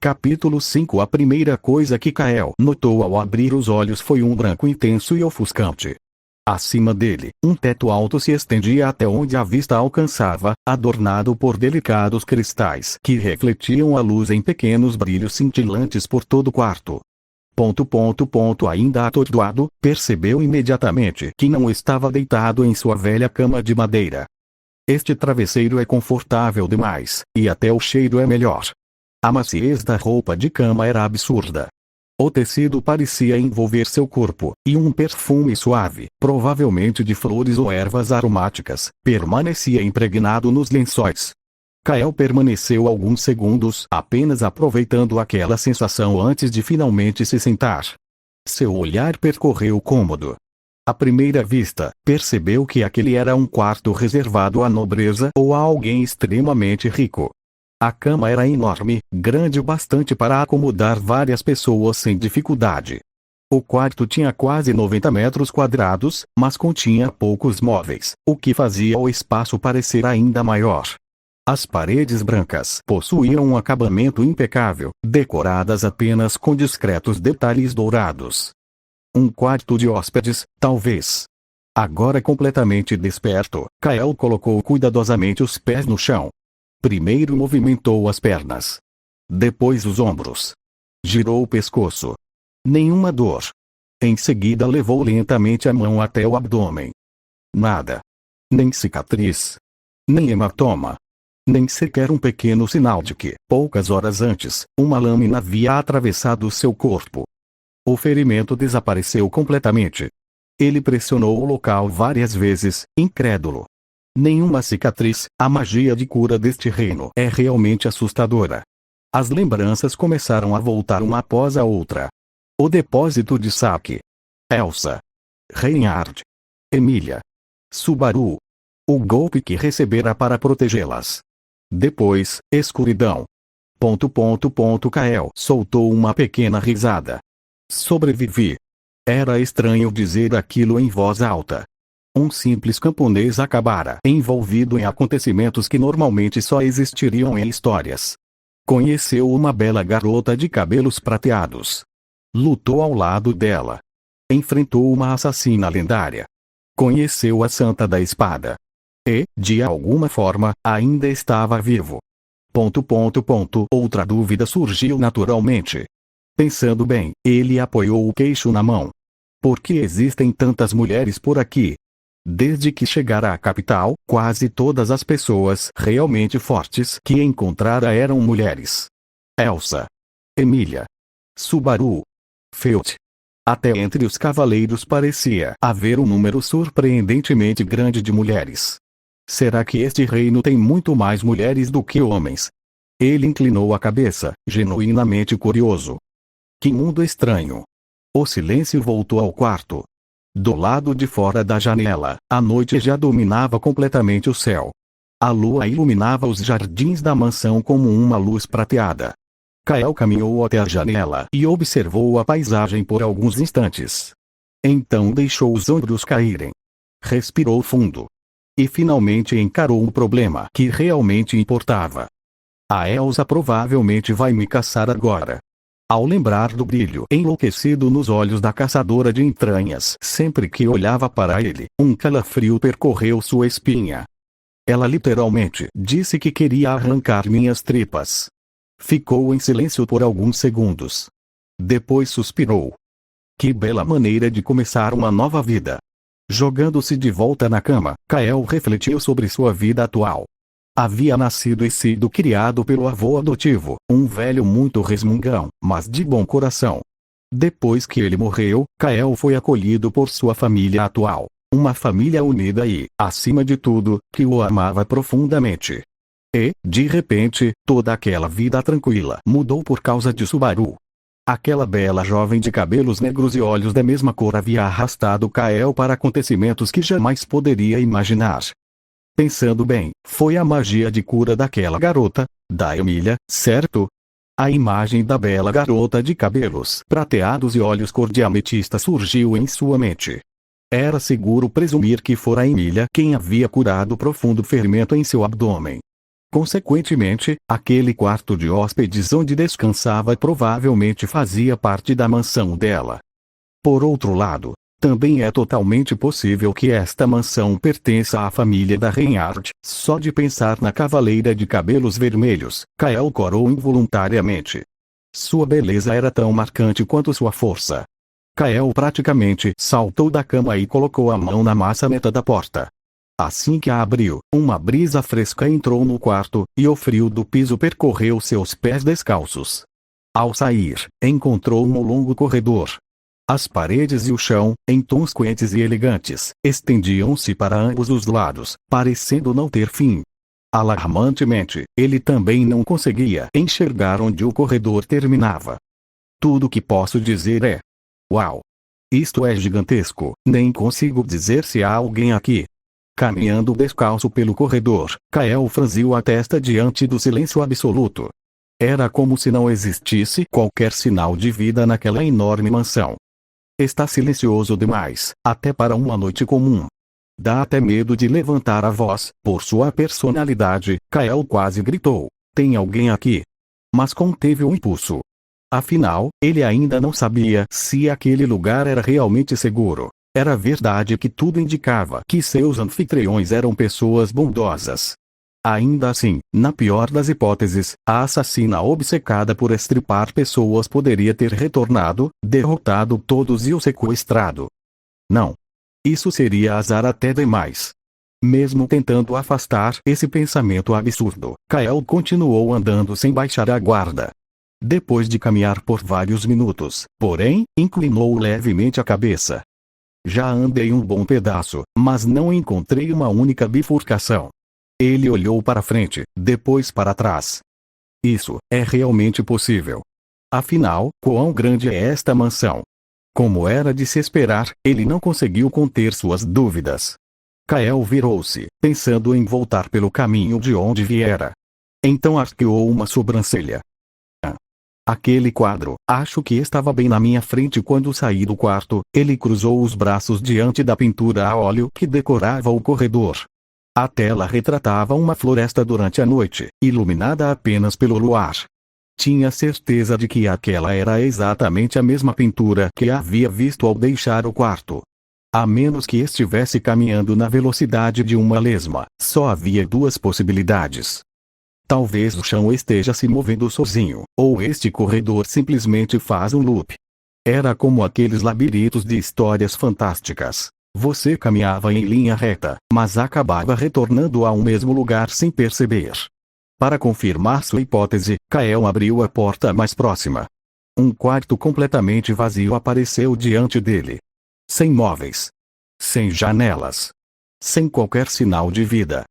Capítulo 5. A primeira coisa que Kael notou ao abrir os olhos foi um branco intenso e ofuscante. Acima dele, um teto alto se estendia até onde a vista alcançava, adornado por delicados cristais que refletiam a luz em pequenos brilhos cintilantes por todo o quarto. Ainda atordoado, percebeu imediatamente que não estava deitado em sua velha cama de madeira. Este travesseiro é confortável demais, e até o cheiro é melhor. A maciez da roupa de cama era absurda. O tecido parecia envolver seu corpo, e um perfume suave, provavelmente de flores ou ervas aromáticas, permanecia impregnado nos lençóis. Kael permaneceu alguns segundos apenas aproveitando aquela sensação antes de finalmente se sentar. Seu olhar percorreu o cômodo. À primeira vista, percebeu que aquele era um quarto reservado à nobreza ou a alguém extremamente rico. A cama era enorme, grande o bastante para acomodar várias pessoas sem dificuldade. O quarto tinha quase 90 metros quadrados, mas continha poucos móveis, o que fazia o espaço parecer ainda maior. As paredes brancas possuíam um acabamento impecável, decoradas apenas com discretos detalhes dourados. Um quarto de hóspedes, talvez. Agora completamente desperto, Kael colocou cuidadosamente os pés no chão. Primeiro movimentou as pernas. Depois os ombros. Girou o pescoço. Nenhuma dor. Em seguida levou lentamente a mão até o abdômen. Nada. Nem cicatriz. Nem hematoma. Nem sequer um pequeno sinal de que, poucas horas antes, uma lâmina havia atravessado seu corpo. O ferimento desapareceu completamente. Ele pressionou o local várias vezes, incrédulo. Nenhuma cicatriz. A magia de cura deste reino é realmente assustadora. As lembranças começaram a voltar uma após a outra. O depósito de saque. Elsa. Reinhard. Emília. Subaru. O golpe que recebera para protegê-las. Depois, escuridão. Kael soltou uma pequena risada. Sobrevivi. Era estranho dizer aquilo em voz alta. Um simples camponês acabara envolvido em acontecimentos que normalmente só existiriam em histórias. Conheceu uma bela garota de cabelos prateados. Lutou ao lado dela. Enfrentou uma assassina lendária. Conheceu a Santa da Espada. E, de alguma forma, ainda estava vivo. Outra dúvida surgiu naturalmente. Pensando bem, ele apoiou o queixo na mão. Por que existem tantas mulheres por aqui? Desde que chegara à capital, quase todas as pessoas realmente fortes que encontrara eram mulheres. Elsa. Emília. Subaru. Felt. Até entre os cavaleiros parecia haver um número surpreendentemente grande de mulheres. Será que este reino tem muito mais mulheres do que homens? Ele inclinou a cabeça, genuinamente curioso. Que mundo estranho. O silêncio voltou ao quarto. Do lado de fora da janela, a noite já dominava completamente o céu. A lua iluminava os jardins da mansão como uma luz prateada. Kael caminhou até a janela e observou a paisagem por alguns instantes. Então deixou os ombros caírem. Respirou fundo. E finalmente encarou um problema que realmente importava. A Elsa provavelmente vai me caçar agora. Ao lembrar do brilho enlouquecido nos olhos da caçadora de entranhas sempre que olhava para ele, um calafrio percorreu sua espinha. Ela literalmente disse que queria arrancar minhas tripas. Ficou em silêncio por alguns segundos. Depois suspirou. Que bela maneira de começar uma nova vida. Jogando-se de volta na cama, Kael refletiu sobre sua vida atual. Havia nascido e sido criado pelo avô adotivo, um velho muito resmungão, mas de bom coração. Depois que ele morreu, Kael foi acolhido por sua família atual, uma família unida e, acima de tudo, que o amava profundamente. E, de repente, toda aquela vida tranquila mudou por causa de Subaru. Aquela bela jovem de cabelos negros e olhos da mesma cor havia arrastado Kael para acontecimentos que jamais poderia imaginar. Pensando bem, foi a magia de cura daquela garota, da Emília, certo? A imagem da bela garota de cabelos prateados e olhos cor de ametista surgiu em sua mente. Era seguro presumir que fora a Emília quem havia curado o profundo ferimento em seu abdômen. Consequentemente, aquele quarto de hóspedes onde descansava provavelmente fazia parte da mansão dela. Por outro lado, também é totalmente possível que esta mansão pertença à família da Reinhardt. Só de pensar na cavaleira de cabelos vermelhos, Kael corou involuntariamente. Sua beleza era tão marcante quanto sua força. Kael praticamente saltou da cama e colocou a mão na maçaneta da porta. Assim que a abriu, uma brisa fresca entrou no quarto, e o frio do piso percorreu seus pés descalços. Ao sair, encontrou um longo corredor. As paredes e o chão, em tons quentes e elegantes, estendiam-se para ambos os lados, parecendo não ter fim. Alarmantemente, ele também não conseguia enxergar onde o corredor terminava. Tudo que posso dizer é: uau! Isto é gigantesco, nem consigo dizer se há alguém aqui. Caminhando descalço pelo corredor, Kael franziu a testa diante do silêncio absoluto. Era como se não existisse qualquer sinal de vida naquela enorme mansão. Está silencioso demais, até para uma noite comum. Dá até medo de levantar a voz, por sua personalidade. Kael quase gritou: tem alguém aqui? Mas conteve o impulso. Afinal, ele ainda não sabia se aquele lugar era realmente seguro. Era verdade que tudo indicava que seus anfitriões eram pessoas bondosas. Ainda assim, na pior das hipóteses, a assassina obcecada por estripar pessoas poderia ter retornado, derrotado todos e o sequestrado. Não. Isso seria azar até demais. Mesmo tentando afastar esse pensamento absurdo, Kael continuou andando sem baixar a guarda. Depois de caminhar por vários minutos, porém, inclinou levemente a cabeça. Já andei um bom pedaço, mas não encontrei uma única bifurcação. Ele olhou para frente, depois para trás. Isso é realmente possível. Afinal, quão grande é esta mansão? Como era de se esperar, ele não conseguiu conter suas dúvidas. Kael virou-se, pensando em voltar pelo caminho de onde viera. Então arqueou uma sobrancelha. Aquele quadro, acho que estava bem na minha frente quando saí do quarto. Ele cruzou os braços diante da pintura a óleo que decorava o corredor. A tela retratava uma floresta durante a noite, iluminada apenas pelo luar. Tinha certeza de que aquela era exatamente a mesma pintura que havia visto ao deixar o quarto. A menos que estivesse caminhando na velocidade de uma lesma, só havia duas possibilidades. Talvez o chão esteja se movendo sozinho, ou este corredor simplesmente faz um loop. Era como aqueles labirintos de histórias fantásticas. Você caminhava em linha reta, mas acabava retornando ao mesmo lugar sem perceber. Para confirmar sua hipótese, Kael abriu a porta mais próxima. Um quarto completamente vazio apareceu diante dele. Sem móveis. Sem janelas. Sem qualquer sinal de vida.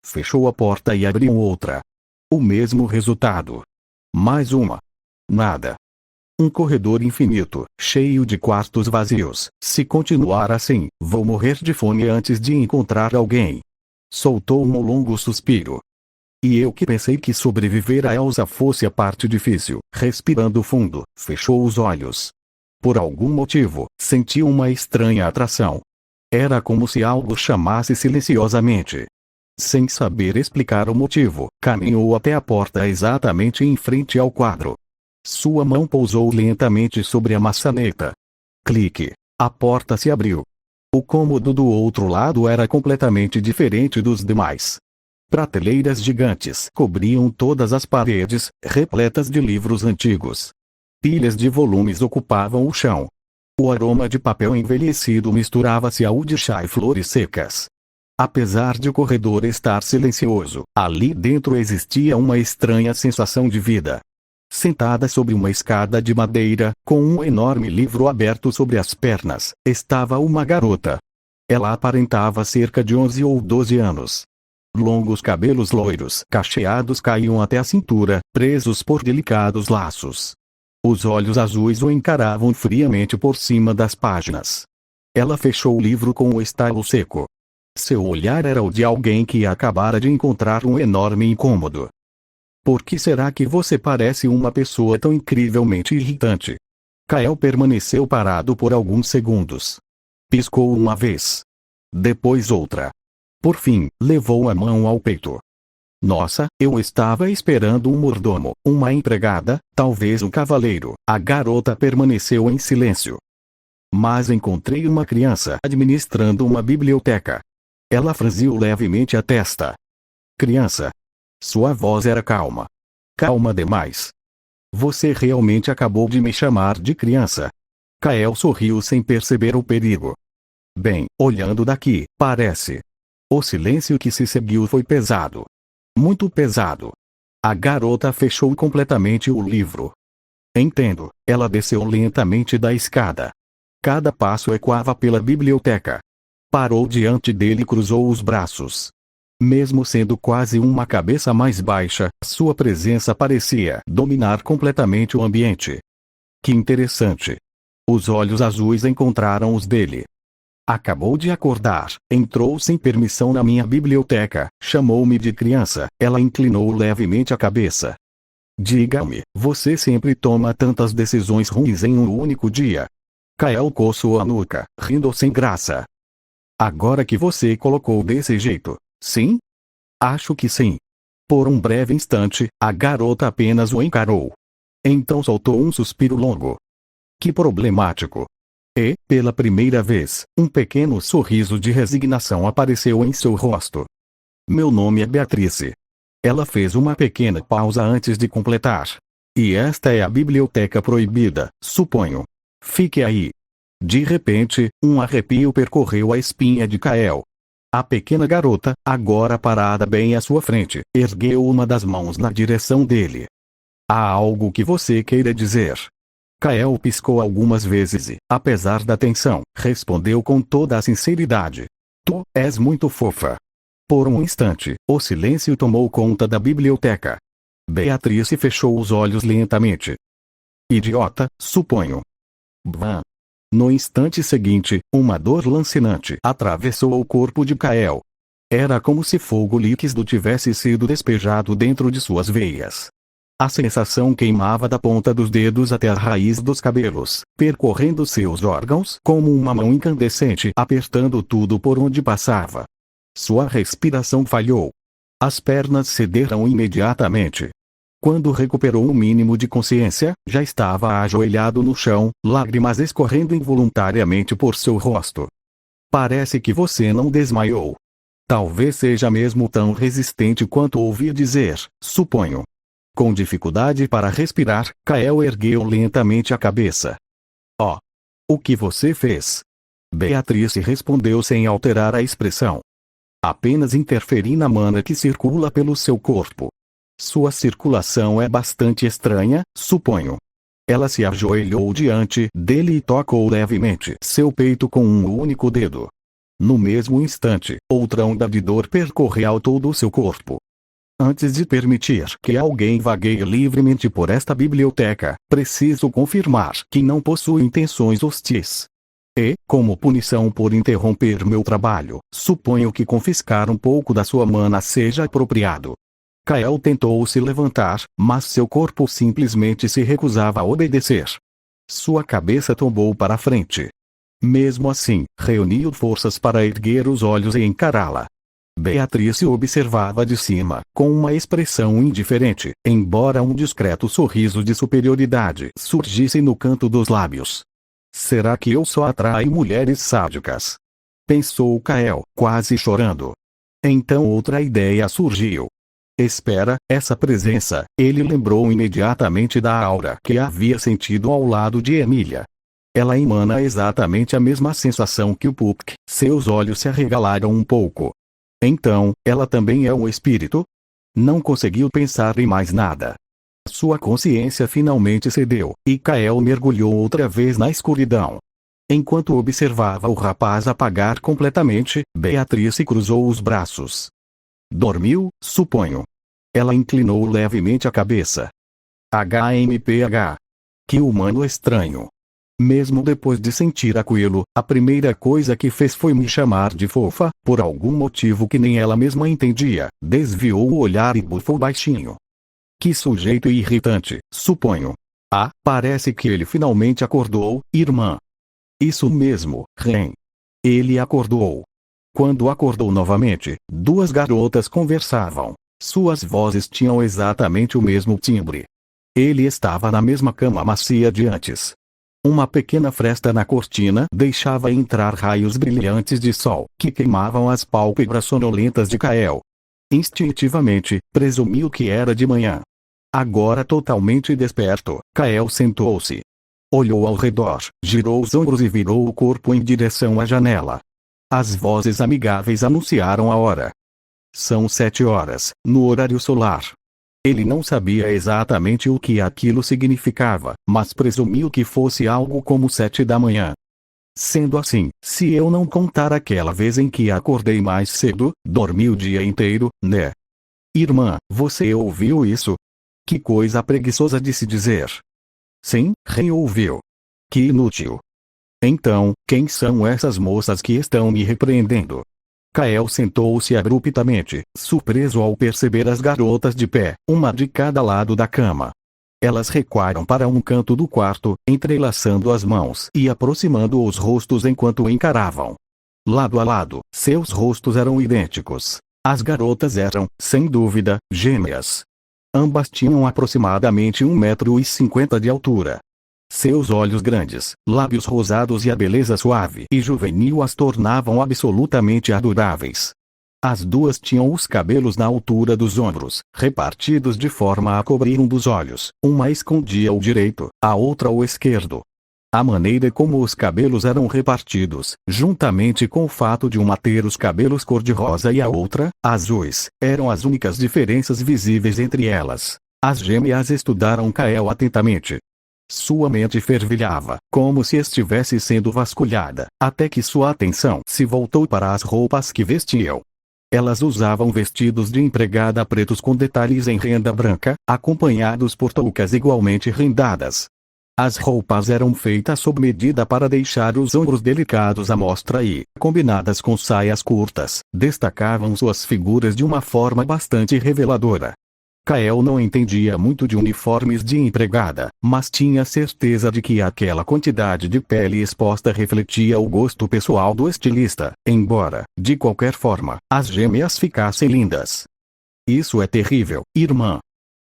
Fechou a porta e abriu outra. O mesmo resultado. Mais uma. Nada. Um corredor infinito, cheio de quartos vazios. Se continuar assim, vou morrer de fome antes de encontrar alguém. Soltou um longo suspiro. E eu que pensei que sobreviver a Elsa fosse a parte difícil. Respirando fundo, fechou os olhos. Por algum motivo, sentiu uma estranha atração. Era como se algo chamasse silenciosamente. Sem saber explicar o motivo, caminhou até a porta exatamente em frente ao quadro. Sua mão pousou lentamente sobre a maçaneta. Clique. A porta se abriu. O cômodo do outro lado era completamente diferente dos demais. Prateleiras gigantes cobriam todas as paredes, repletas de livros antigos. Pilhas de volumes ocupavam o chão. O aroma de papel envelhecido misturava-se ao de chá e flores secas. Apesar de o corredor estar silencioso, ali dentro existia uma estranha sensação de vida. Sentada sobre uma escada de madeira, com um enorme livro aberto sobre as pernas, estava uma garota. Ela aparentava cerca de 11 ou 12 anos. Longos cabelos loiros cacheados caíam até a cintura, presos por delicados laços. Os olhos azuis o encaravam friamente por cima das páginas. Ela fechou o livro com o estalo seco. Seu olhar era o de alguém que acabara de encontrar um enorme incômodo. Por que será que você parece uma pessoa tão incrivelmente irritante? Kael permaneceu parado por alguns segundos. Piscou uma vez. Depois outra. Por fim, levou a mão ao peito. Nossa, eu estava esperando um mordomo, uma empregada, talvez um cavaleiro. A garota permaneceu em silêncio. Mas encontrei uma criança administrando uma biblioteca. Ela franziu levemente a testa. Criança. Sua voz era calma. Calma demais. Você realmente acabou de me chamar de criança? Kael sorriu sem perceber o perigo. Bem, olhando daqui, parece. O silêncio que se seguiu foi pesado. Muito pesado. A garota fechou completamente o livro. Entendo. Ela desceu lentamente da escada. Cada passo ecoava pela biblioteca. Parou diante dele e cruzou os braços. Mesmo sendo quase uma cabeça mais baixa, sua presença parecia dominar completamente o ambiente. Que interessante. Os olhos azuis encontraram os dele. Acabou de acordar, entrou sem permissão na minha biblioteca, chamou-me de criança. Ela inclinou levemente a cabeça. Diga-me, você sempre toma tantas decisões ruins em um único dia? Kael coçou a nuca, rindo sem graça. Agora que você colocou desse jeito, sim? Acho que sim. Por um breve instante, a garota apenas o encarou. Então soltou um suspiro longo. Que problemático. E, pela primeira vez, um pequeno sorriso de resignação apareceu em seu rosto. Meu nome é Beatrice. Ela fez uma pequena pausa antes de completar. E esta é a biblioteca proibida, suponho. Fique aí. De repente, um arrepio percorreu a espinha de Kael. A pequena garota, agora parada bem à sua frente, ergueu uma das mãos na direção dele. Há algo que você queira dizer? Kael piscou algumas vezes e, apesar da tensão, respondeu com toda a sinceridade. Tu és muito fofa. Por um instante, o silêncio tomou conta da biblioteca. Beatrice fechou os olhos lentamente. Idiota, suponho. Bam. No instante seguinte, uma dor lancinante atravessou o corpo de Kael. Era como se fogo líquido tivesse sido despejado dentro de suas veias. A sensação queimava da ponta dos dedos até a raiz dos cabelos, percorrendo seus órgãos como uma mão incandescente apertando tudo por onde passava. Sua respiração falhou. As pernas cederam imediatamente. Quando recuperou o mínimo de consciência, já estava ajoelhado no chão, lágrimas escorrendo involuntariamente por seu rosto. Parece que você não desmaiou. Talvez seja mesmo tão resistente quanto ouvi dizer, suponho. Com dificuldade para respirar, Kael ergueu lentamente a cabeça. Oh! O que você fez? Beatrice respondeu sem alterar a expressão. Apenas interferi na mana que circula pelo seu corpo. Sua circulação é bastante estranha, suponho. Ela se ajoelhou diante dele e tocou levemente seu peito com um único dedo. No mesmo instante, outra onda de dor percorreu todo o seu corpo. Antes de permitir que alguém vagueie livremente por esta biblioteca, preciso confirmar que não possui intenções hostis. E, como punição por interromper meu trabalho, suponho que confiscar um pouco da sua mana seja apropriado. Kael tentou se levantar, mas seu corpo simplesmente se recusava a obedecer. Sua cabeça tombou para a frente. Mesmo assim, reuniu forças para erguer os olhos e encará-la. Beatrice observava de cima, com uma expressão indiferente, embora um discreto sorriso de superioridade surgisse no canto dos lábios. Será que eu só atraio mulheres sádicas? Pensou Kael, quase chorando. Então outra ideia surgiu. Espera, essa presença, ele lembrou imediatamente da aura que havia sentido ao lado de Emília. Ela emana exatamente a mesma sensação que o Puck. Seus olhos se arregalaram um pouco. Então, ela também é um espírito? Não conseguiu pensar em mais nada. Sua consciência finalmente cedeu, e Kael mergulhou outra vez na escuridão. Enquanto observava o rapaz apagar completamente, Beatrice cruzou os braços. Dormiu, suponho. Ela inclinou levemente a cabeça. HMPH. Que humano estranho. Mesmo depois de sentir aquilo, a primeira coisa que fez foi me chamar de fofa, por algum motivo que nem ela mesma entendia, desviou o olhar e bufou baixinho. Que sujeito irritante, suponho. Ah, parece que ele finalmente acordou, irmã. Isso mesmo, Ren. Ele acordou. Quando acordou novamente, duas garotas conversavam. Suas vozes tinham exatamente o mesmo timbre. Ele estava na mesma cama macia de antes. Uma pequena fresta na cortina deixava entrar raios brilhantes de sol, que queimavam as pálpebras sonolentas de Kael. Instintivamente, presumiu que era de manhã. Agora totalmente desperto, Kael sentou-se. Olhou ao redor, girou os ombros e virou o corpo em direção à janela. As vozes amigáveis anunciaram a hora. São 7 horas, no horário solar. Ele não sabia exatamente o que aquilo significava, mas presumiu que fosse algo como 7 da manhã. Sendo assim, se eu não contar aquela vez em que acordei mais cedo, dormi o dia inteiro, né? Irmã, você ouviu isso? Que coisa preguiçosa de se dizer. Sim, reouviu. Que inútil. Então, quem são essas moças que estão me repreendendo? Kael sentou-se abruptamente, surpreso ao perceber as garotas de pé, uma de cada lado da cama. Elas recuaram para um canto do quarto, entrelaçando as mãos e aproximando os rostos enquanto o encaravam. Lado a lado, seus rostos eram idênticos. As garotas eram, sem dúvida, gêmeas. Ambas tinham aproximadamente 1,50 m de altura. Seus olhos grandes, lábios rosados e a beleza suave e juvenil as tornavam absolutamente adoráveis. As duas tinham os cabelos na altura dos ombros, repartidos de forma a cobrir um dos olhos. Uma escondia o direito, a outra o esquerdo. A maneira como os cabelos eram repartidos, juntamente com o fato de uma ter os cabelos cor-de-rosa e a outra, azuis, eram as únicas diferenças visíveis entre elas. As gêmeas estudaram Kael atentamente. Sua mente fervilhava, como se estivesse sendo vasculhada, até que sua atenção se voltou para as roupas que vestiam. Elas usavam vestidos de empregada pretos com detalhes em renda branca, acompanhados por toucas igualmente rendadas. As roupas eram feitas sob medida para deixar os ombros delicados à mostra e, combinadas com saias curtas, destacavam suas figuras de uma forma bastante reveladora. Kael não entendia muito de uniformes de empregada, mas tinha certeza de que aquela quantidade de pele exposta refletia o gosto pessoal do estilista, embora, de qualquer forma, as gêmeas ficassem lindas. Isso é terrível, irmã.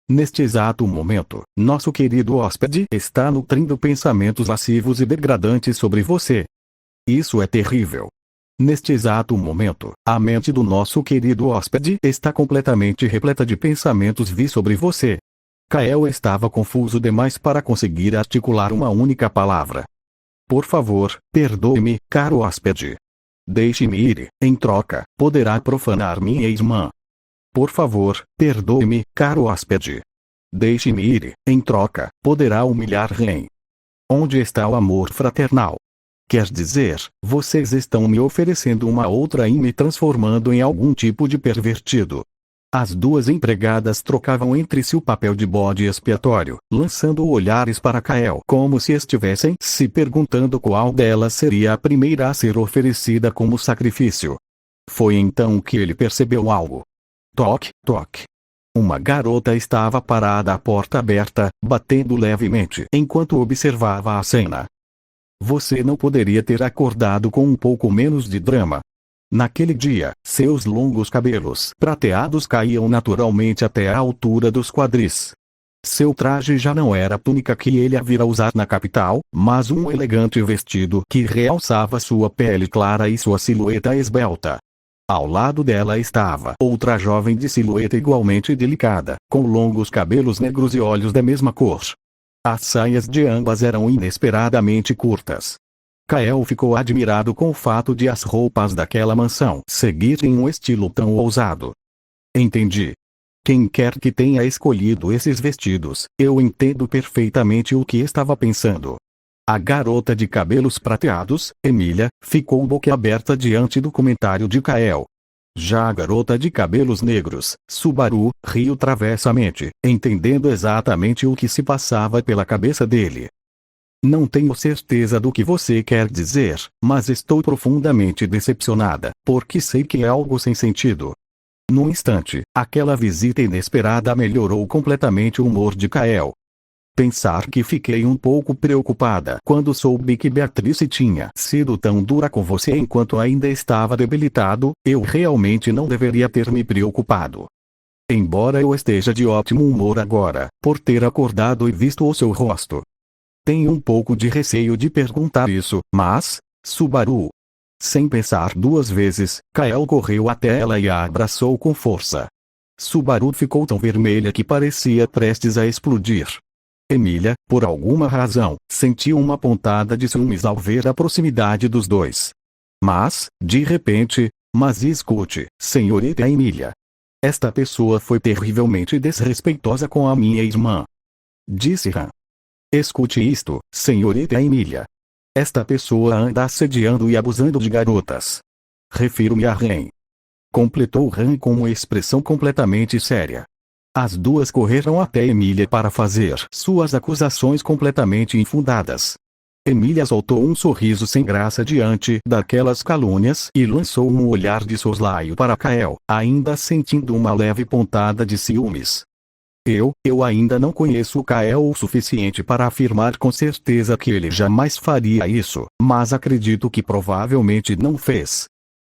Neste exato momento, nosso querido hóspede está nutrindo pensamentos lascivos e degradantes sobre você. Isso é terrível. Neste exato momento, a mente do nosso querido hóspede está completamente repleta de pensamentos vis sobre você. Kael estava confuso demais para conseguir articular uma única palavra. Por favor, perdoe-me, caro hóspede. Deixe-me ir, em troca, poderá profanar minha irmã. Por favor, perdoe-me, caro hóspede. Deixe-me ir, em troca, poderá humilhar Ren. Onde está o amor fraternal? Quer dizer, vocês estão me oferecendo uma outra e me transformando em algum tipo de pervertido. As duas empregadas trocavam entre si o papel de bode expiatório, lançando olhares para Kael como se estivessem se perguntando qual delas seria a primeira a ser oferecida como sacrifício. Foi então que ele percebeu algo. Toque, toque. Uma garota estava parada à porta aberta, batendo levemente enquanto observava a cena. Você não poderia ter acordado com um pouco menos de drama. Naquele dia, seus longos cabelos prateados caíam naturalmente até a altura dos quadris. Seu traje já não era a túnica que ele havia usar na capital, mas um elegante vestido que realçava sua pele clara e sua silhueta esbelta. Ao lado dela estava outra jovem de silhueta igualmente delicada, com longos cabelos negros e olhos da mesma cor. As saias de ambas eram inesperadamente curtas. Kael ficou admirado com o fato de as roupas daquela mansão seguirem um estilo tão ousado. Entendi. Quem quer que tenha escolhido esses vestidos, eu entendo perfeitamente o que estava pensando. A garota de cabelos prateados, Emília, ficou boquiaberta diante do comentário de Kael. Já a garota de cabelos negros, Subaru, riu travessamente, entendendo exatamente o que se passava pela cabeça dele. Não tenho certeza do que você quer dizer, mas estou profundamente decepcionada, porque sei que é algo sem sentido. Num instante, aquela visita inesperada melhorou completamente o humor de Kael. Pensar que fiquei um pouco preocupada quando soube que Beatrice tinha sido tão dura com você enquanto ainda estava debilitado, eu realmente não deveria ter me preocupado. Embora eu esteja de ótimo humor agora, por ter acordado e visto o seu rosto. Tenho um pouco de receio de perguntar isso, mas, Subaru. Sem pensar duas vezes, Kael correu até ela e a abraçou com força. Subaru ficou tão vermelha que parecia prestes a explodir. Emília, por alguma razão, sentiu uma pontada de ciúmes ao ver a proximidade dos dois. Mas, de repente, mas escute, senhorita Emília. Esta pessoa foi terrivelmente desrespeitosa com a minha irmã. Disse Han. Escute isto, senhorita Emília. Esta pessoa anda assediando e abusando de garotas. Refiro-me a Ren. Completou Han com uma expressão completamente séria. As duas correram até Emília para fazer suas acusações completamente infundadas. Emília soltou um sorriso sem graça diante daquelas calúnias e lançou um olhar de soslaio para Kael, ainda sentindo uma leve pontada de ciúmes. Eu ainda não conheço Kael o suficiente para afirmar com certeza que ele jamais faria isso, mas acredito que provavelmente não fez.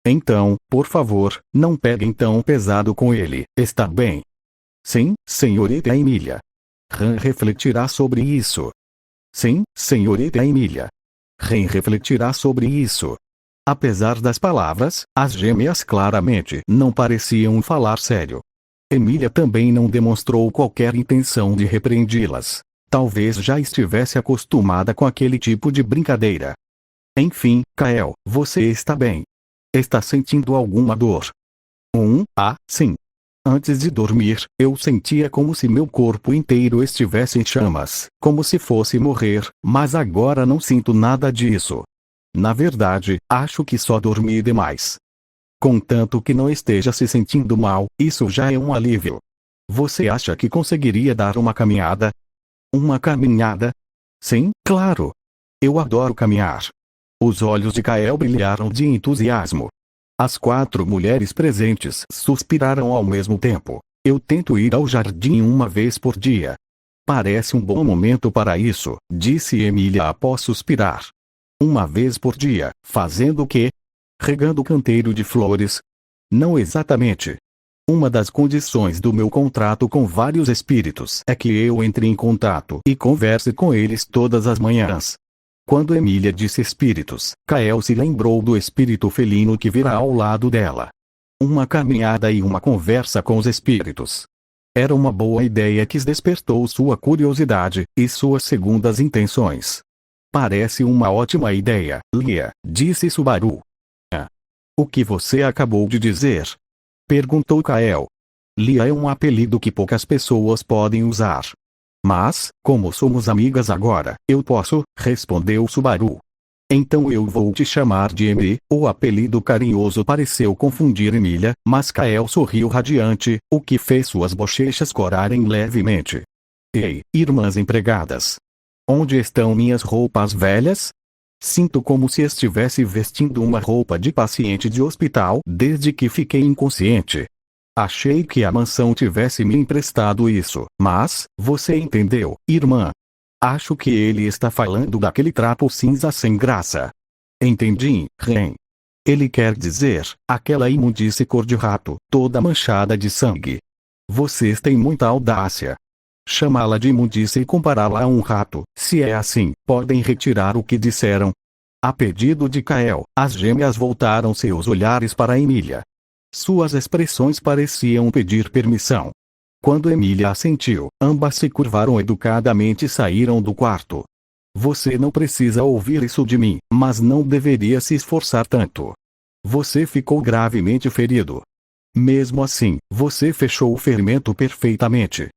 Então, por favor, não peguem tão pesado com ele, está bem? Sim, senhorita Emília. Han refletirá sobre isso. Sim, senhorita Emília. Ren refletirá sobre isso. Apesar das palavras, as gêmeas claramente não pareciam falar sério. Emília também não demonstrou qualquer intenção de repreendi-las. Talvez já estivesse acostumada com aquele tipo de brincadeira. Enfim, Kael, você está bem? Está sentindo alguma dor? Sim. Antes de dormir, eu sentia como se meu corpo inteiro estivesse em chamas, como se fosse morrer, mas agora não sinto nada disso. Na verdade, acho que só dormi demais. Contanto que não esteja se sentindo mal, isso já é um alívio. Você acha que conseguiria dar uma caminhada? Uma caminhada? Sim, claro. Eu adoro caminhar. Os olhos de Kael brilharam de entusiasmo. As 4 mulheres presentes suspiraram ao mesmo tempo. Eu tento ir ao jardim uma vez por dia. Parece um bom momento para isso, disse Emília após suspirar. Uma vez por dia, fazendo o quê? Regando o canteiro de flores? Não exatamente. Uma das condições do meu contrato com vários espíritos é que eu entre em contato e converse com eles todas as manhãs. Quando Emília disse espíritos, Kael se lembrou do espírito felino que virá ao lado dela. Uma caminhada e uma conversa com os espíritos. Era uma boa ideia que despertou sua curiosidade e suas segundas intenções. Parece uma ótima ideia, Lia, disse Subaru. O que você acabou de dizer? Perguntou Kael. Lia é um apelido que poucas pessoas podem usar. Mas, como somos amigas agora, eu posso, respondeu Subaru. Então eu vou te chamar de Emi. O apelido carinhoso pareceu confundir Emília, mas Kael sorriu radiante, o que fez suas bochechas corarem levemente. Ei, irmãs empregadas. Onde estão minhas roupas velhas? Sinto como se estivesse vestindo uma roupa de paciente de hospital desde que fiquei inconsciente. Achei que a mansão tivesse me emprestado isso, mas, você entendeu, irmã? Acho que ele está falando daquele trapo cinza sem graça. Entendi, Ren. Ele quer dizer, aquela imundície cor-de-rato, toda manchada de sangue. Vocês têm muita audácia. Chamá-la de imundície e compará-la a um rato, se é assim, podem retirar o que disseram. A pedido de Kael, as gêmeas voltaram seus olhares para Emília. Suas expressões pareciam pedir permissão. Quando Emília assentiu, ambas se curvaram educadamente e saíram do quarto. Você não precisa ouvir isso de mim, mas não deveria se esforçar tanto. Você ficou gravemente ferido. Mesmo assim, você fechou o ferimento perfeitamente.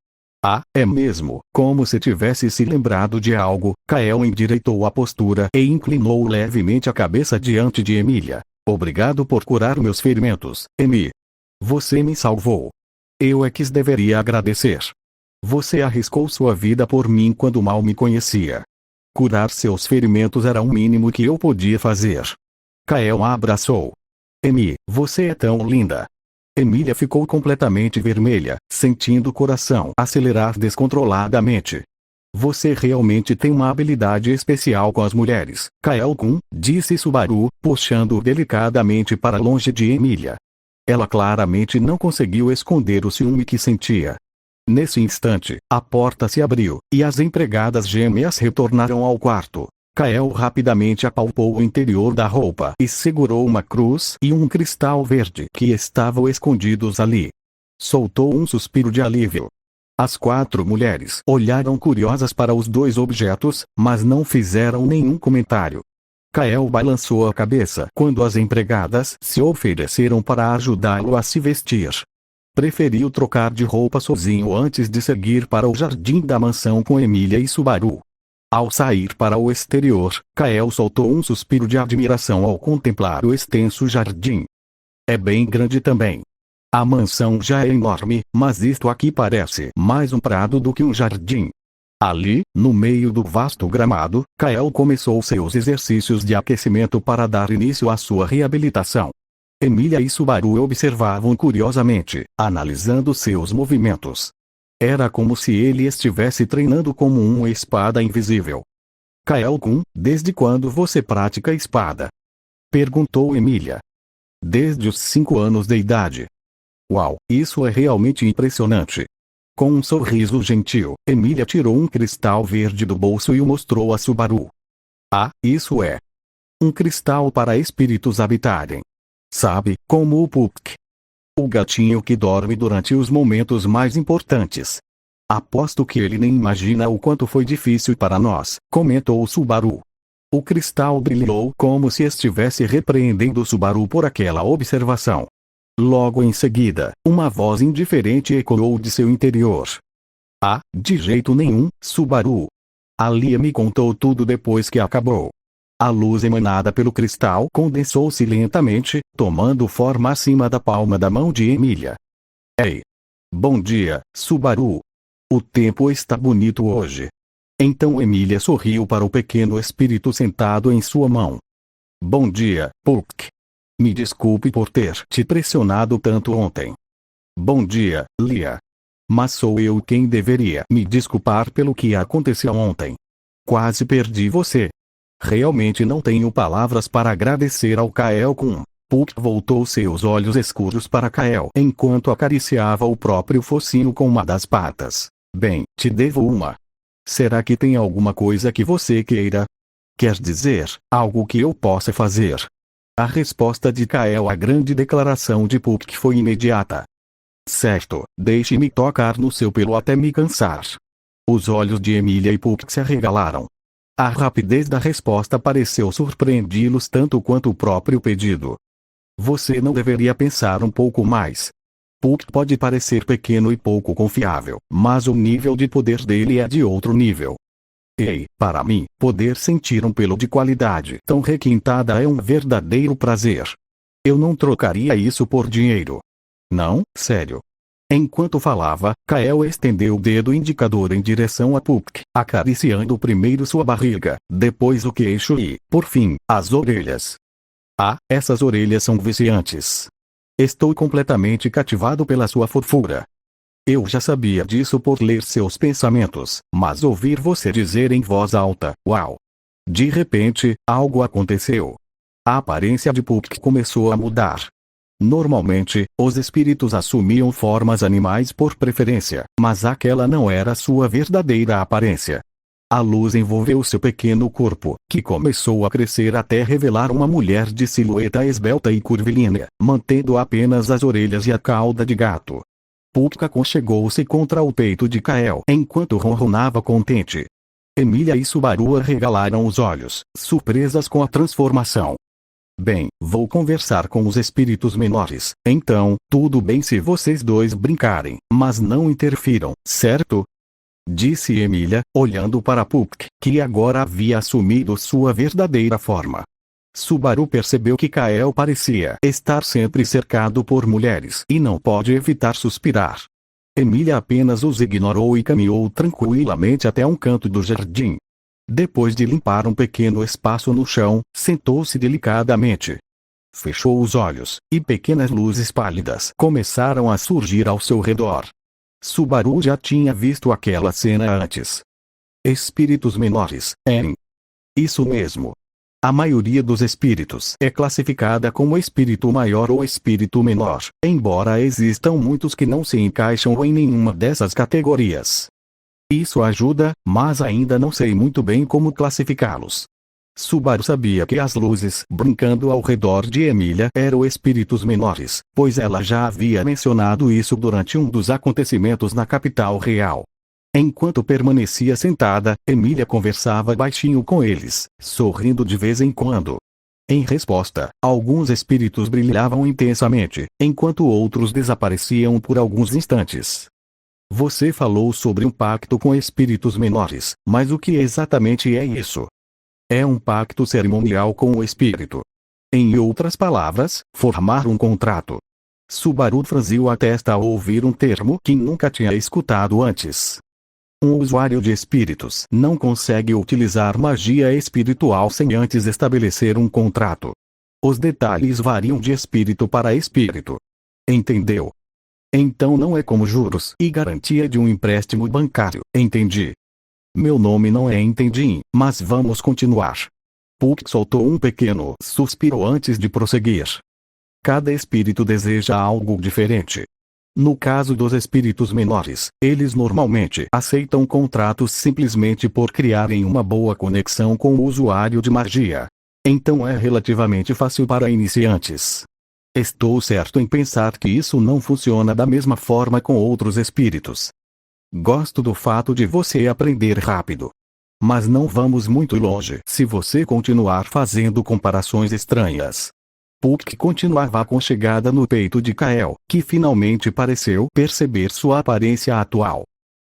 É mesmo, como se tivesse se lembrado de algo. Kael endireitou a postura e inclinou levemente a cabeça diante de Emília. Obrigado por curar meus ferimentos, Emi. Você me salvou. Eu é que deveria agradecer. Você arriscou sua vida por mim quando mal me conhecia. Curar seus ferimentos era o mínimo que eu podia fazer. Kael a abraçou. Emi, você é tão linda. Emília ficou completamente vermelha, sentindo o coração acelerar descontroladamente. Você realmente tem uma habilidade especial com as mulheres, Kael-kun, disse Subaru, puxando-o delicadamente para longe de Emília. Ela claramente não conseguiu esconder o ciúme que sentia. Nesse instante, a porta se abriu, e as empregadas gêmeas retornaram ao quarto. Kael rapidamente apalpou o interior da roupa e segurou uma cruz e um cristal verde que estavam escondidos ali. Soltou um suspiro de alívio. As 4 mulheres olharam curiosas para os 2 objetos, mas não fizeram nenhum comentário. Kael balançou a cabeça quando as empregadas se ofereceram para ajudá-lo a se vestir. Preferiu trocar de roupa sozinho antes de seguir para o jardim da mansão com Emília e Subaru. Ao sair para o exterior, Kael soltou um suspiro de admiração ao contemplar o extenso jardim. É bem grande também. A mansão já é enorme, mas isto aqui parece mais um prado do que um jardim. Ali, no meio do vasto gramado, Kael começou seus exercícios de aquecimento para dar início à sua reabilitação. Emília e Subaru observavam curiosamente, analisando seus movimentos. Era como se ele estivesse treinando como uma espada invisível. Kael-kun, desde quando você pratica espada? Perguntou Emília. Desde os 5 anos de idade. Uau, isso é realmente impressionante. Com um sorriso gentil, Emília tirou um cristal verde do bolso e o mostrou a Subaru. Ah, isso é um cristal para espíritos habitarem. Sabe, como o Puck. O gatinho que dorme durante os momentos mais importantes. Aposto que ele nem imagina o quanto foi difícil para nós, comentou Subaru. O cristal brilhou como se estivesse repreendendo Subaru por aquela observação. Logo em seguida, uma voz indiferente ecoou de seu interior. Ah, de jeito nenhum, Subaru. A Lia me contou tudo depois que acabou. A luz emanada pelo cristal condensou-se lentamente, tomando forma acima da palma da mão de Emília. Ei! Bom dia, Subaru. O tempo está bonito hoje. Então Emília sorriu para o pequeno espírito sentado em sua mão. Bom dia, Puck. Me desculpe por ter te pressionado tanto ontem. Bom dia, Lia. Mas sou eu quem deveria me desculpar pelo que aconteceu ontem. Quase perdi você. Realmente não tenho palavras para agradecer ao Kael-kun. Puck voltou seus olhos escuros para Kael enquanto acariciava o próprio focinho com uma das patas. Bem, te devo uma. Será que tem alguma coisa que você queira? Quer dizer, algo que eu possa fazer? A resposta de Kael à grande declaração de Puck foi imediata. Certo, deixe-me tocar no seu pelo até me cansar. Os olhos de Emília e Puck se arregalaram. A rapidez da resposta pareceu surpreendi-los tanto quanto o próprio pedido. Você não deveria pensar um pouco mais? Puck pode parecer pequeno e pouco confiável, mas o nível de poder dele é de outro nível. Ei, para mim, poder sentir um pelo de qualidade tão requintada é um verdadeiro prazer. Eu não trocaria isso por dinheiro. Não, sério. Enquanto falava, Kael estendeu o dedo indicador em direção a Puck, acariciando primeiro sua barriga, depois o queixo e, por fim, as orelhas. Ah, essas orelhas são viciantes. Estou completamente cativado pela sua fofura. Eu já sabia disso por ler seus pensamentos, mas ouvir você dizer em voz alta, uau! De repente, algo aconteceu. A aparência de Puck começou a mudar. Normalmente, os espíritos assumiam formas animais por preferência, mas aquela não era sua verdadeira aparência. A luz envolveu seu pequeno corpo, que começou a crescer até revelar uma mulher de silhueta esbelta e curvilínea, mantendo apenas as orelhas e a cauda de gato. Puck aconchegou-se contra o peito de Kael enquanto ronronava contente. Emília e Subaru arregalaram os olhos, surpresas com a transformação. Bem, vou conversar com os espíritos menores, então, tudo bem se vocês dois brincarem, mas não interfiram, certo? Disse Emília, olhando para Puck, que agora havia assumido sua verdadeira forma. Subaru percebeu que Kael parecia estar sempre cercado por mulheres e não pôde evitar suspirar. Emília apenas os ignorou e caminhou tranquilamente até um canto do jardim. Depois de limpar um pequeno espaço no chão, sentou-se delicadamente. Fechou os olhos, e pequenas luzes pálidas começaram a surgir ao seu redor. Subaru já tinha visto aquela cena antes. Espíritos menores, Isso mesmo. A maioria dos espíritos é classificada como espírito maior ou espírito menor, embora existam muitos que não se encaixam em nenhuma dessas categorias. Isso ajuda, mas ainda não sei muito bem como classificá-los. Subaru sabia que as luzes brincando ao redor de Emília eram espíritos menores, pois ela já havia mencionado isso durante um dos acontecimentos na capital real. Enquanto permanecia sentada, Emília conversava baixinho com eles, sorrindo de vez em quando. Em resposta, alguns espíritos brilhavam intensamente, enquanto outros desapareciam por alguns instantes. Você falou sobre um pacto com espíritos menores, mas o que exatamente é isso? É um pacto cerimonial com o espírito. Em outras palavras, formar um contrato. Subaru franziu a testa ao ouvir um termo que nunca tinha escutado antes. Um usuário de espíritos não consegue utilizar magia espiritual sem antes estabelecer um contrato. Os detalhes variam de espírito para espírito. Entendeu? Então não é como juros e garantia de um empréstimo bancário, entendi. Meu nome não é Entendi, mas vamos continuar. Puck soltou um pequeno suspiro antes de prosseguir. Cada espírito deseja algo diferente. No caso dos espíritos menores, eles normalmente aceitam contratos simplesmente por criarem uma boa conexão com o usuário de magia. Então é relativamente fácil para iniciantes. Estou certo em pensar que isso não funciona da mesma forma com outros espíritos. Gosto do fato de você aprender rápido. Mas não vamos muito longe se você continuar fazendo comparações estranhas. Puck continuava aconchegada no peito de Kael, que finalmente pareceu perceber sua aparência atual.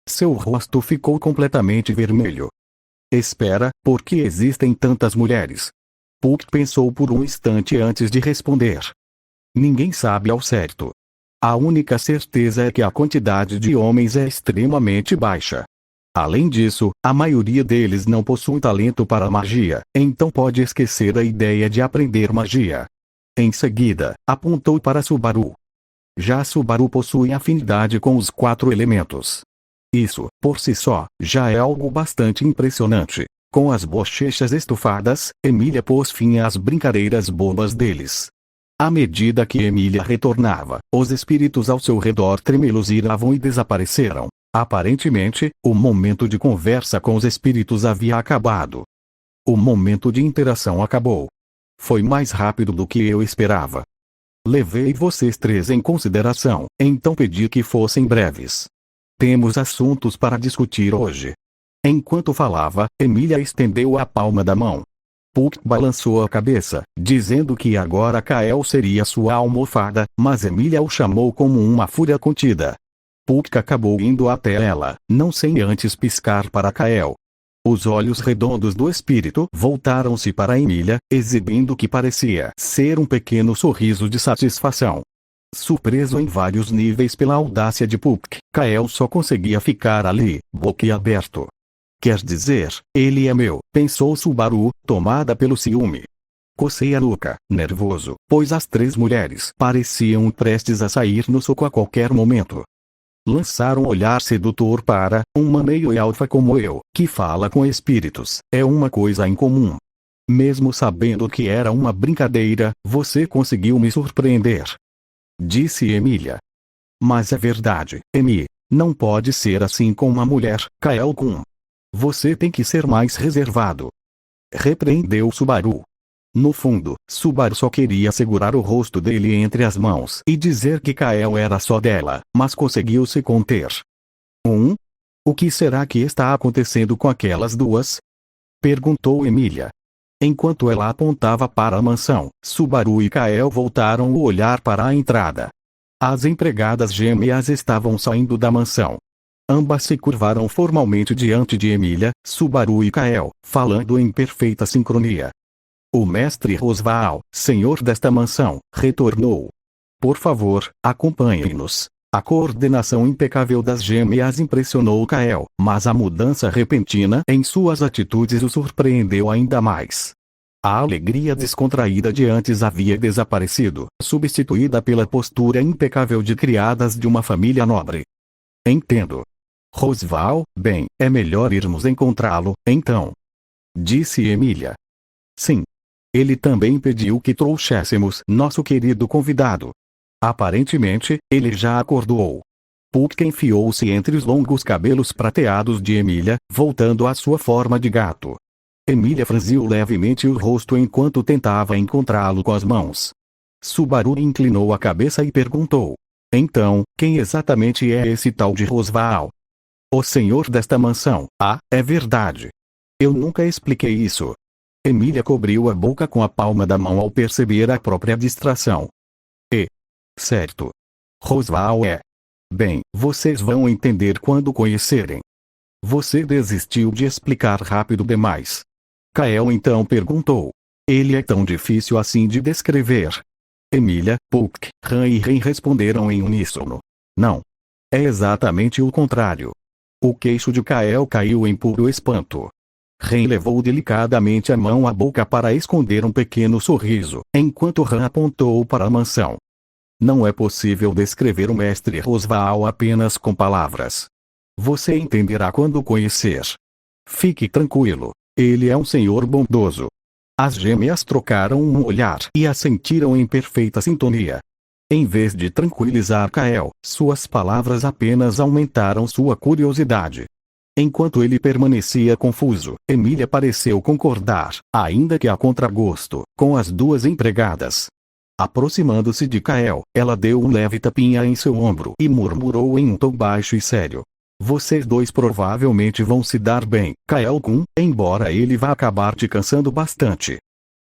Seu rosto ficou completamente vermelho. Espera, por que existem tantas mulheres? Puck pensou por um instante antes de responder. Ninguém sabe ao certo. A única certeza é que a quantidade de homens é extremamente baixa. Além disso, a maioria deles não possui talento para magia, então pode esquecer a ideia de aprender magia. Em seguida, apontou para Subaru. Já Subaru possui afinidade com os 4 elementos. Isso, por si só, já é algo bastante impressionante. Com as bochechas estufadas, Emília pôs fim às brincadeiras bobas deles. À medida que Emília retornava, os espíritos ao seu redor tremeluziravam e desapareceram. Aparentemente, o momento de conversa com os espíritos havia acabado. O momento de interação acabou. Foi mais rápido do que eu esperava. Levei vocês 3 em consideração, então pedi que fossem breves. Temos assuntos para discutir hoje. Enquanto falava, Emília estendeu a palma da mão. Puck balançou a cabeça, dizendo que agora Kael seria sua almofada, mas Emília o chamou como uma fúria contida. Puck acabou indo até ela, não sem antes piscar para Kael. Os olhos redondos do espírito voltaram-se para Emília, exibindo o que parecia ser um pequeno sorriso de satisfação. Surpreso em vários níveis pela audácia de Puck, Kael só conseguia ficar ali, boquiaberto. Quer dizer, ele é meu, pensou Subaru, tomada pelo ciúme. Cocei a nuca, nervoso, pois as 3 mulheres pareciam prestes a sair no soco a qualquer momento. Lançar um olhar sedutor para uma meio alfa como eu, que fala com espíritos, é uma coisa incomum. Mesmo sabendo que era uma brincadeira, você conseguiu me surpreender. Disse Emília. Mas é verdade, Emi. Não pode ser assim com uma mulher, Kael-kun. Você tem que ser mais reservado. Repreendeu Subaru. No fundo, Subaru só queria segurar o rosto dele entre as mãos e dizer que Kael era só dela, mas conseguiu se conter. O que será que está acontecendo com aquelas 2? Perguntou Emília. Enquanto ela apontava para a mansão, Subaru e Kael voltaram o olhar para a entrada. As empregadas gêmeas estavam saindo da mansão. Ambas se curvaram formalmente diante de Emília, Subaru e Kael, falando em perfeita sincronia. O mestre Rosval, senhor desta mansão, retornou. Por favor, acompanhem-nos. A coordenação impecável das gêmeas impressionou Kael, mas a mudança repentina em suas atitudes o surpreendeu ainda mais. A alegria descontraída de antes havia desaparecido, substituída pela postura impecável de criadas de uma família nobre. Entendo. Rosval, bem, é melhor irmos encontrá-lo, então. Disse Emília. Sim. Ele também pediu que trouxéssemos nosso querido convidado. Aparentemente, ele já acordou. Puck enfiou-se entre os longos cabelos prateados de Emília, voltando à sua forma de gato. Emília franziu levemente o rosto enquanto tentava encontrá-lo com as mãos. Subaru inclinou a cabeça e perguntou: então, quem exatamente é esse tal de Rosvaal? O senhor desta mansão. Ah, é verdade. Eu nunca expliquei isso. Emília cobriu a boca com a palma da mão ao perceber a própria distração. Certo. Rosvaal é. Bem, vocês vão entender quando conhecerem. Você desistiu de explicar rápido demais. Kael então perguntou. Ele é tão difícil assim de descrever? Emília, Puck, Han e Ren responderam em uníssono. Não. É exatamente o contrário. O queixo de Kael caiu em puro espanto. Ren levou delicadamente a mão à boca para esconder um pequeno sorriso, enquanto Han apontou para a mansão. Não é possível descrever o mestre Rosvaal apenas com palavras. Você entenderá quando o conhecer. Fique tranquilo. Ele é um senhor bondoso. As gêmeas trocaram um olhar e assentiram em perfeita sintonia. Em vez de tranquilizar Kael, suas palavras apenas aumentaram sua curiosidade. Enquanto ele permanecia confuso, Emília pareceu concordar, ainda que a contragosto, com as duas empregadas. Aproximando-se de Kael, ela deu um leve tapinha em seu ombro e murmurou em um tom baixo e sério. Vocês dois provavelmente vão se dar bem, Kael-kun, embora ele vá acabar te cansando bastante.